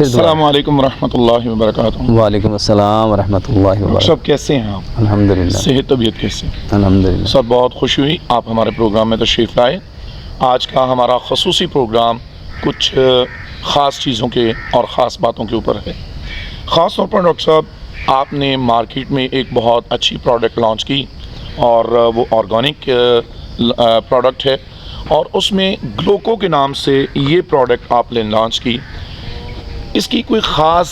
پھر السلام علیکم ورحمۃ اللہ وبرکاتہ۔ وعلیکم السلام ورحمۃ اللہ وبرکاتہ۔ سب کیسے ہیں آپ؟ الحمدللہ، صحت طبیعت کیسے؟ الحمدللہ۔ سب بہت خوشی ہوئی آپ ہمارے پروگرام میں تشریف لائے۔ آج کا ہمارا خصوصی پروگرام کچھ خاص چیزوں کے اور خاص باتوں کے اوپر ہے۔ خاص طور پر ڈاکٹر صاحب آپ نے مارکیٹ میں ایک بہت اچھی پروڈکٹ لانچ کی اور وہ آرگینک پروڈکٹ ہے، اور اس میں گلوکو کے نام سے یہ پروڈکٹ آپ نے لانچ کی۔ اس کی کوئی خاص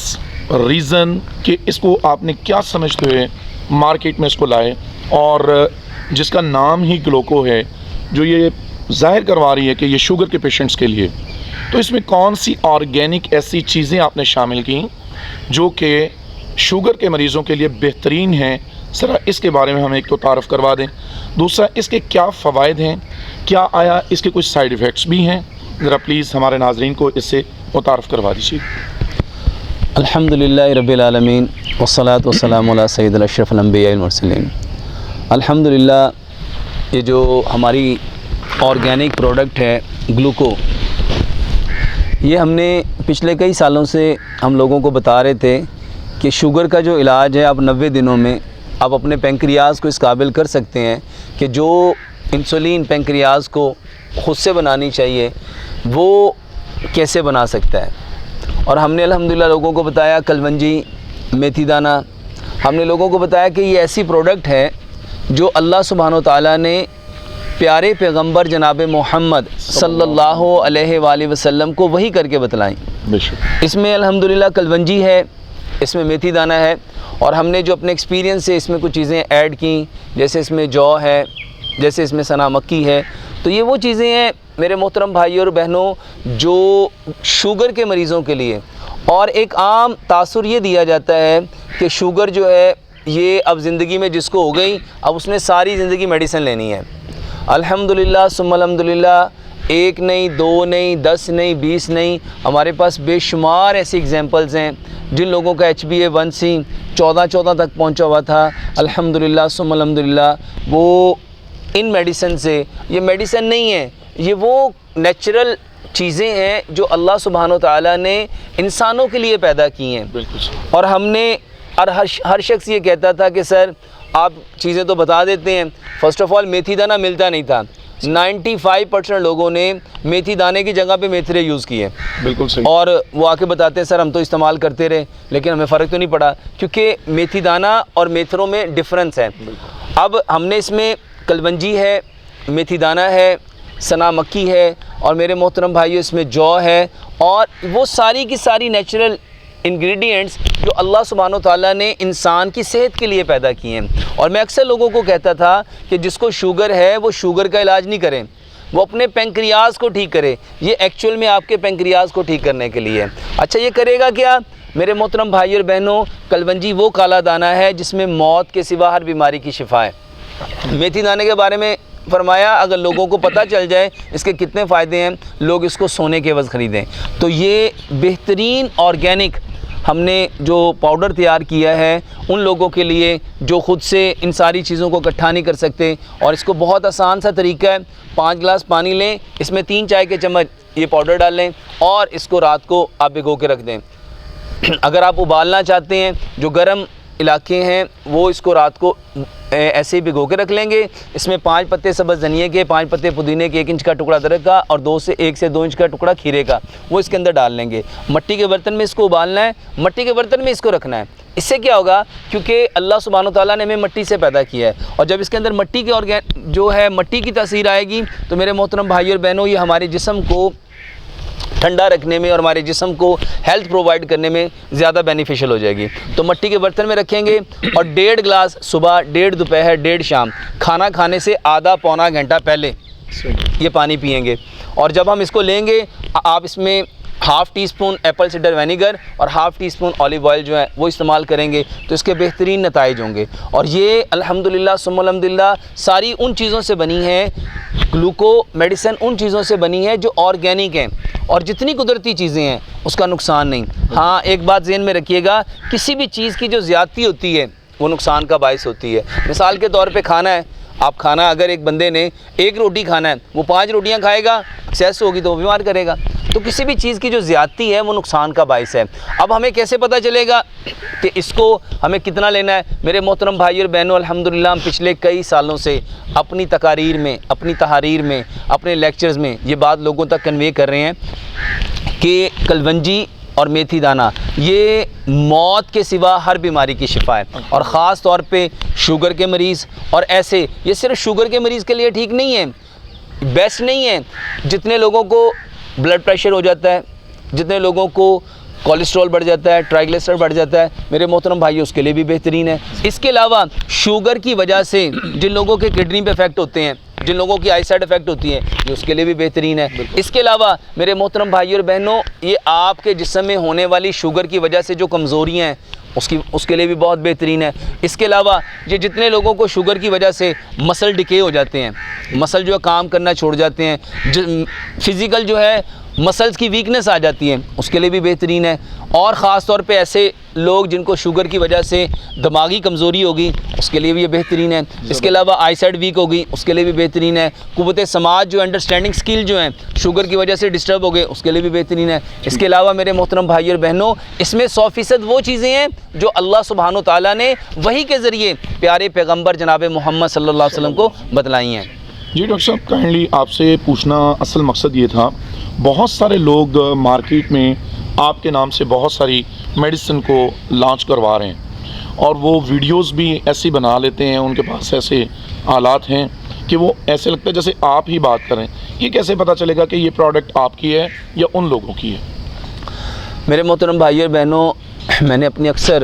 ریزن کہ اس کو آپ نے کیا سمجھتے ہوئے مارکیٹ میں اس کو لائے، اور جس کا نام ہی گلوکو ہے جو یہ ظاہر کروا رہی ہے کہ یہ شوگر کے پیشنٹس کے لیے، تو اس میں کون سی آرگینک ایسی چیزیں آپ نے شامل کیں جو کہ شوگر کے مریضوں کے لیے بہترین ہیں؟ ذرا اس کے بارے میں ہمیں ایک تو تعارف کروا دیں۔ دوسرا، اس کے کیا فوائد ہیں، کیا آیا اس کے کچھ سائیڈ ایفیکٹس بھی ہیں؟ ذرا پلیز ہمارے ناظرین کو اس سے متعارف کروا دیجیے۔ الحمدللہ رب العالمین والصلاة والسلام علی سید الاشرف الانبیاء والمرسلین۔ الحمدللہ، یہ جو ہماری آرگینک پروڈکٹ ہے گلوکو، یہ ہم نے پچھلے کئی سالوں سے ہم لوگوں کو بتا رہے تھے کہ شوگر کا جو علاج ہے آپ 90 دنوں میں آپ اپنے پینکریاز کو اس قابل کر سکتے ہیں کہ جو انسولین پینکریاز کو خود سے بنانی چاہیے وہ کیسے بنا سکتا ہے۔ اور ہم نے الحمدللہ لوگوں کو بتایا کلونجی، میتھی دانہ، ہم نے لوگوں کو بتایا کہ یہ ایسی پروڈکٹ ہے جو اللہ سبحانہ و تعالیٰ نے پیارے پیغمبر جناب محمد صلی اللہ علیہ وآلہ وسلم کو وحی کر کے بتلائیں۔ اس میں الحمدللہ کلونجی ہے، اس میں میتھی دانہ ہے، اور ہم نے جو اپنے ایکسپیرینس سے اس میں کچھ چیزیں ایڈ کیں، جیسے اس میں جو ہے، جیسے اس میں سنا مکی ہے۔ تو یہ وہ چیزیں ہیں میرے محترم بھائی اور بہنوں جو شوگر کے مریضوں کے لیے، اور ایک عام تاثر یہ دیا جاتا ہے کہ شوگر جو ہے یہ اب زندگی میں جس کو ہو گئی اب اس نے ساری زندگی میڈیسن لینی ہے۔ الحمدللہ ثم الحمدللہ، 1 نہیں، 2 نہیں، 10 نہیں، 20 نہیں، ہمارے پاس بے شمار ایسی ایگزامپلز ہیں جن لوگوں کا HbA1c 14 تک پہنچا ہوا تھا۔ الحمدللہ ثم الحمدللہ، وہ ان میڈیسن سے، یہ میڈیسن نہیں ہے، یہ وہ نیچرل چیزیں ہیں جو اللہ سبحانہ و تعالیٰ نے انسانوں کے لیے پیدا کی ہیں۔ اور ہم نے ہر شخص یہ کہتا تھا کہ سر آپ چیزیں تو بتا دیتے ہیں۔ فرسٹ آف آل میتھی دانہ ملتا نہیں تھا، 95% لوگوں نے میتھی دانے کی جگہ پہ میتھرے یوز کیے۔ بالکل صحیح۔ اور وہ آ کے بتاتے ہیں سر ہم تو استعمال کرتے رہے لیکن ہمیں فرق تو نہیں پڑا، کیونکہ میتھی دانہ اور میتھروں میں ڈفرنس ہے۔ اب ہم نے اس میں کلونجی ہے، میتھی دانہ ہے، سنا مکی ہے، اور میرے محترم بھائیو اس میں جو ہے، اور وہ ساری کی ساری نیچرل انگریڈینٹس جو اللہ سبحانہ و تعالیٰ نے انسان کی صحت کے لیے پیدا کیے ہیں۔ اور میں اکثر لوگوں کو کہتا تھا کہ جس کو شوگر ہے وہ شوگر کا علاج نہیں کریں، وہ اپنے پینکریاز کو ٹھیک کرے۔ یہ ایکچول میں آپ کے پینکریاز کو ٹھیک کرنے کے لیے ہے۔ اچھا، یہ کرے گا کیا؟ میرے محترم بھائی اور بہنوں، کلونجی وہ کالا دانہ ہے جس میں موت کے سوا ہر بیماری کی شفا ہے۔ میتھی دانے کے بارے میں فرمایا اگر لوگوں کو پتہ چل جائے اس کے کتنے فائدے ہیں، لوگ اس کو سونے کے عوض خریدیں۔ تو یہ بہترین آرگینک ہم نے جو پاؤڈر تیار کیا ہے ان لوگوں کے لیے جو خود سے ان ساری چیزوں کو اکٹھا نہیں کر سکتے، اور اس کو بہت آسان سا طریقہ ہے۔ 5 گلاس پانی لیں، اس میں 3 چائے کے چمچ یہ پاؤڈر ڈال لیں، اور اس کو رات کو آپ بھگو کے رکھ دیں۔ اگر آپ ابالنا چاہتے ہیں، جو گرم علاقے ہیں وہ اس کو رات کو ایسے ہی بھگو کے رکھ لیں گے۔ اس میں 5 پتے سبز دھنیے کے، 5 پتے پودینے کے، 1 انچ کا ٹکڑا ادرک کا، اور 1 سے 2 انچ کا ٹکڑا کھیرے کا، وہ اس کے اندر ڈال لیں گے۔ مٹی کے برتن میں اس کو ابالنا ہے، مٹی کے برتن میں اس کو رکھنا ہے۔ اس سے کیا ہوگا، کیونکہ اللہ سبحانہ و تعالیٰ نے ہمیں مٹی سے پیدا کیا ہے، اور جب اس کے اندر مٹی کے جو ہے مٹی کی تاثیر آئے گی تو میرے محترم بھائی اور بہنوں، یہ ہمارے جسم کو ٹھنڈا رکھنے میں اور ہمارے جسم کو ہیلتھ پرووائڈ کرنے میں زیادہ بینیفیشل ہو جائے گی۔ تو مٹی کے برتن میں رکھیں گے، اور 1.5 گلاس صبح، 1.5 دوپہر، 1.5 شام، کھانا کھانے سے آدھا پونا گھنٹہ پہلے یہ پانی پئیں گے۔ اور جب ہم اس کو لیں گے، آپ اس میں ½ T spoon apple cedar vinegar اور ½ ٹی اسپون اولیو آئل جو ہے وہ استعمال کریں گے تو اس کے بہترین نتائج ہوں گے۔ اور یہ الحمدللہ ثم الحمدللہ ساری ان چیزوں سے بنی ہے، گلوکو میڈیسن ان چیزوں سے بنی ہے جو آرگینک ہیں، اور جتنی قدرتی چیزیں ہیں اس کا نقصان نہیں۔ ہاں، ایک بات ذہن میں رکھیے گا، کسی بھی چیز کی جو زیادتی ہوتی ہے وہ نقصان کا باعث ہوتی ہے۔ مثال کے طور پہ کھانا ہے، آپ کھانا اگر ایک بندے نے 1 روٹی کھانا ہے، وہ 5 روٹیاں کھائے گا، ایکسیس ہوگی تو وہ بیمار کرے گا۔ تو کسی بھی چیز کی جو زیادتی ہے وہ نقصان کا باعث ہے۔ اب ہمیں کیسے پتہ چلے گا کہ اس کو ہمیں کتنا لینا ہے؟ میرے محترم بھائی اور بہنوں، الحمدللہ ہم پچھلے کئی سالوں سے اپنی تقاریر میں، اپنی تحاریر میں، اپنے لیکچرز میں یہ بات لوگوں تک کنوے کر رہے ہیں کہ کلونجی اور میتھی دانہ یہ موت کے سوا ہر بیماری کی شفا ہے، اور خاص طور پہ شوگر کے مریض، اور ایسے یہ صرف شوگر کے مریض کے لیے ٹھیک نہیں ہے، بیسٹ نہیں ہے، جتنے لوگوں کو بلڈ پریشر ہو جاتا ہے، جتنے لوگوں کو کولیسٹرول بڑھ جاتا ہے، ٹرائیگلیسرائڈ بڑھ جاتا ہے، میرے محترم بھائی اس کے لیے بھی بہترین ہے۔ اس کے علاوہ شوگر کی وجہ سے جن لوگوں کے کڈنی پہ افیکٹ ہوتے ہیں، جن لوگوں کی آئی سائڈ افیکٹ ہوتی ہے، یہ اس کے لیے بھی بہترین ہے۔ اس کے علاوہ میرے محترم بھائی اور بہنوں، یہ آپ کے جسم میں ہونے والی شوگر کی وجہ سے جو کمزوریاں ہیں اس کے لیے بھی بہت بہترین ہے۔ اس کے علاوہ یہ جتنے لوگوں کو شوگر کی وجہ سے مسل ڈکے ہو جاتے ہیں، مسل جو ہے کام کرنا چھوڑ جاتے ہیں، فزیکل جو ہے مسلز کی ویکنس آ جاتی ہے، اس کے لیے بھی بہترین ہے۔ اور خاص طور پہ ایسے لوگ جن کو شوگر کی وجہ سے دماغی کمزوری ہوگی، اس کے لیے بھی یہ بہترین ہے۔ اس کے علاوہ آئی سائڈ ویک ہوگی، اس کے لیے بھی بہترین ہے۔ قوت سماعت جو انڈرسٹینڈنگ سکل جو ہیں شوگر کی وجہ سے ڈسٹرب ہو گئے، اس کے لیے بھی بہترین ہے۔ اس کے علاوہ میرے محترم بھائی اور بہنوں، اس میں 100% وہ چیزیں ہیں جو اللہ سبحانہ و تعالیٰ نے وحی کے ذریعے پیارے پیغمبر جناب محمد صلی اللہ علیہ وسلم کو بتلائی ہیں۔ جی ڈاکٹر صاحب، کائنڈلی آپ سے پوچھنا اصل مقصد یہ تھا، بہت سارے لوگ مارکیٹ میں آپ کے نام سے بہت ساری میڈیسن کو لانچ کروا رہے ہیں، اور وہ ویڈیوز بھی ایسی بنا لیتے ہیں، ان کے پاس ایسے آلات ہیں کہ وہ ایسے لگتا ہے جیسے آپ ہی بات کریں۔ یہ کیسے پتہ چلے گا کہ یہ پروڈکٹ آپ کی ہے یا ان لوگوں کی ہے؟ میرے محترم بھائی اور بہنوں، میں نے اپنی اکثر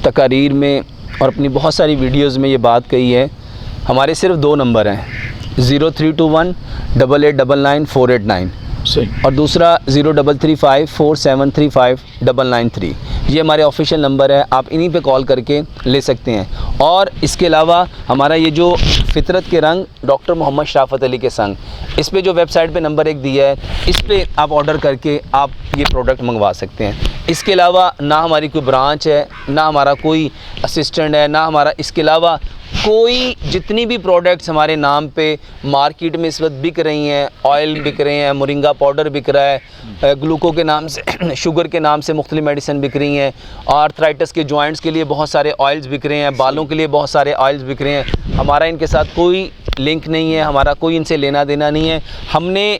تقاریر میں اور اپنی بہت ساری ویڈیوز میں یہ بات کہی ہے، ہمارے صرف 2 نمبر ہیں، 0321 8899 489 صحیح، اور دوسرا 0335 4735 993۔ یہ ہمارے آفیشیل نمبر ہے، آپ انہی پہ کال کر کے لے سکتے ہیں۔ اور اس کے علاوہ ہمارا یہ جو فطرت کے رنگ ڈاکٹر محمد شرافت علی کے سنگ، اس پہ جو ویب سائٹ پہ نمبر 1 دیا ہے، اس پہ آپ آرڈر کر کے آپ یہ پروڈکٹ منگوا سکتے ہیں۔ اس کے علاوہ نہ ہماری کوئی برانچ ہے، نہ ہمارا کوئی اسسٹنٹ ہے، نہ ہمارا اس کے علاوہ کوئی جتنی بھی پروڈکٹس ہمارے نام پہ مارکیٹ میں اس وقت بک رہی ہیں، آئل بک رہے ہیں، مورنگا پاؤڈر بک رہا ہے، گلوکو کے نام سے، شوگر کے نام سے مختلف میڈیسن بک رہی ہیں، آرتھرائٹس کے جوائنٹس کے لیے بہت سارے آئلز بک رہے ہیں، بالوں کے لیے بہت سارے آئلز بک رہے ہیں۔ ہمارا ان کے ساتھ کوئی لنک نہیں ہے، ہمارا کوئی ان سے لینا دینا نہیں ہے۔ ہم نے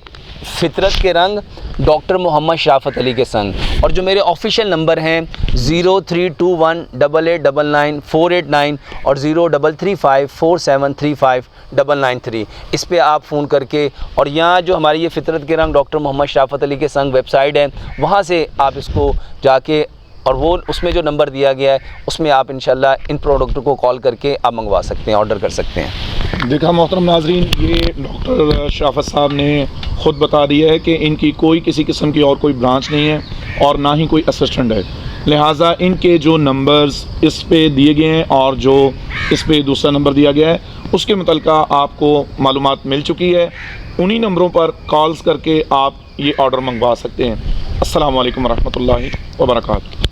فطرت کے رنگ ڈاکٹر محمد شرافت علی کے سنگ، اور جو میرے آفیشیل نمبر ہیں 0321 8899 489 اور 0335 4735 993، اس پہ آپ فون کر کے، اور یہاں جو ہماری یہ فطرت کے رنگ ڈاکٹر محمد شرافت علی کے سنگ ویب سائٹ ہے، وہاں سے آپ اس کو جا کے، اور وہ اس میں جو نمبر دیا گیا ہے اس میں آپ انشاءاللہ ان پروڈکٹ کو کال کر کے آپ منگوا سکتے ہیں، آرڈر کر سکتے ہیں۔ دیکھا محترم ناظرین، یہ ڈاکٹر شرافت صاحب نے خود بتا دیا ہے کہ ان کی کوئی کسی قسم کی اور کوئی برانچ نہیں ہے، اور نہ ہی کوئی اسسٹنٹ ہے، لہٰذا ان کے جو نمبرز اس پہ دیے گئے ہیں اور جو اس پہ دوسرا نمبر دیا گیا ہے، اس کے متعلقہ آپ کو معلومات مل چکی ہے، انہی نمبروں پر کالز کر کے آپ یہ آرڈر منگوا سکتے ہیں۔ السلام علیکم ورحمۃ اللہ وبرکاتہ۔